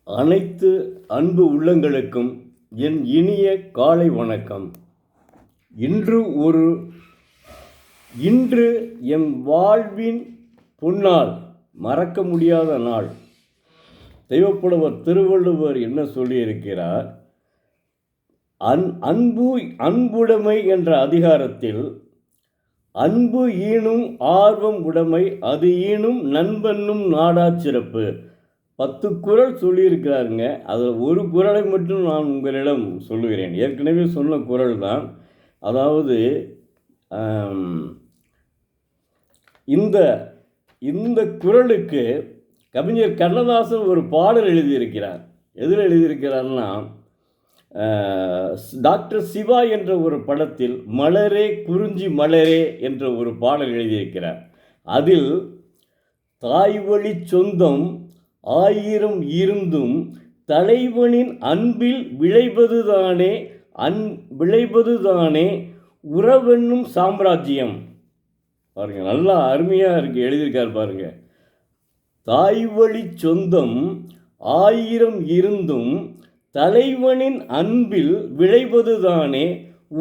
அனைத்து அன்பு உள்ளங்களுக்கும் என் இனிய காலை வணக்கம். இன்று என் வாழ்வின் பொன்னாள், மறக்க முடியாத நாள். தெய்வப்புலவர் திருவள்ளுவர் என்ன சொல்லியிருக்கிறார்? அன்புடைமை என்ற அதிகாரத்தில் அன்பு ஈனும் ஆர்வம் உடைமை அது ஈனும் நண்பன்னும் நாடா சிறப்பு 10 குறள் சொல்லியிருக்கிறாருங்க. அதில் ஒரு குறளை மட்டும் நான் உங்களிடம் சொல்லுகிறேன். ஏற்கனவே சொன்ன குறள் தான். அதாவது இந்த குறளுக்கு கவிஞர் கண்ணதாசன் ஒரு பாடல் எழுதியிருக்கிறார். எதில் எழுதியிருக்கிறார்னா, டாக்டர் சிவா என்ற ஒரு படத்தில் மலரே குறிஞ்சி மலரே என்ற ஒரு பாடல் எழுதியிருக்கிறார். அதில் தாய்வழி சொந்தம் 1000 இருந்தும் தலைவனின் அன்பில் விளைவதுதானே உறவென்னும் சாம்ராஜ்யம். பாருங்க, நல்லா அருமையாக இருக்கு, எழுதியிருக்கார் பாருங்க. தாய்வழி சொந்தம் 1000 இருந்தும் தலைவனின் அன்பில் விளைவதுதானே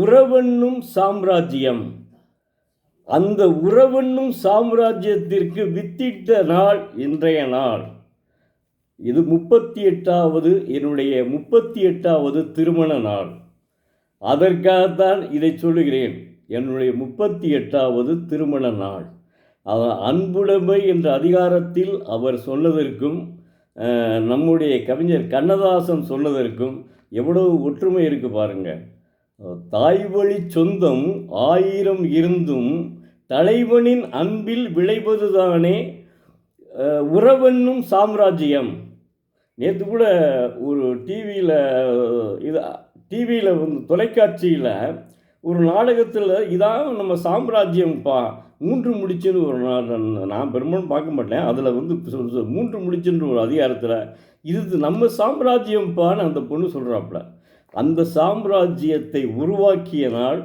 உறவென்னும் சாம்ராஜ்யம். அந்த உறவென்னும் சாம்ராஜ்யத்திற்கு வித்திட்ட நாள் இன்றைய நாள். இது என்னுடைய 38வது திருமண நாள். அதற்காகத்தான் இதை சொல்லுகிறேன். என்னுடைய 38வது திருமண நாள். அன்புடைமை என்ற அதிகாரத்தில் அவர் சொன்னதற்கும் நம்முடைய கவிஞர் கண்ணதாசன் சொன்னதற்கும் எவ்வளவு ஒற்றுமை இருக்குது பாருங்கள். தாய்வழி சொந்தம் 1000 இருந்தும் தலைவனின் அன்பில் விளைவதுதானே உறவென்னும் சாம்ராஜ்யம். நேற்று கூட ஒரு டிவியில் தொலைக்காட்சியில் ஒரு நாடகத்தில் இதான் நம்ம சாம்ராஜ்யம்ப்பா, 3 முடிச்சுன்னு ஒரு நான் பெரும்பாலும் பார்க்க மாட்டேன். அதில் 3 முடிச்சுன்ற ஒரு அதிகாரத்தில் இது நம்ம சாம்ராஜ்யம்ப்பான்னு அந்த பொண்ணு சொல்கிறாப்புல. அந்த சாம்ராஜ்யத்தை உருவாக்கிய நாள்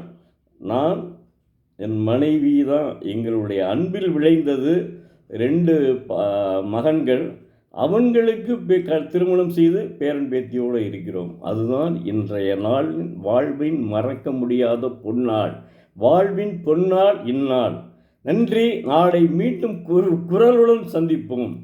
நான், என் மனைவி தான். எங்களுடைய அன்பில் விளைந்தது 2 மகன்கள். அவங்களுக்கு திருமணம் செய்து பேரன் பேத்தியோடு இருக்கிறோம். அதுதான் இன்றைய நாளின் வாழ்வின் மறக்க முடியாத பொன்னாள். வாழ்வின் பொன்னாள் இந்நாள். நன்றி. நாளை மீண்டும் குரலுடன் சந்திப்போம்.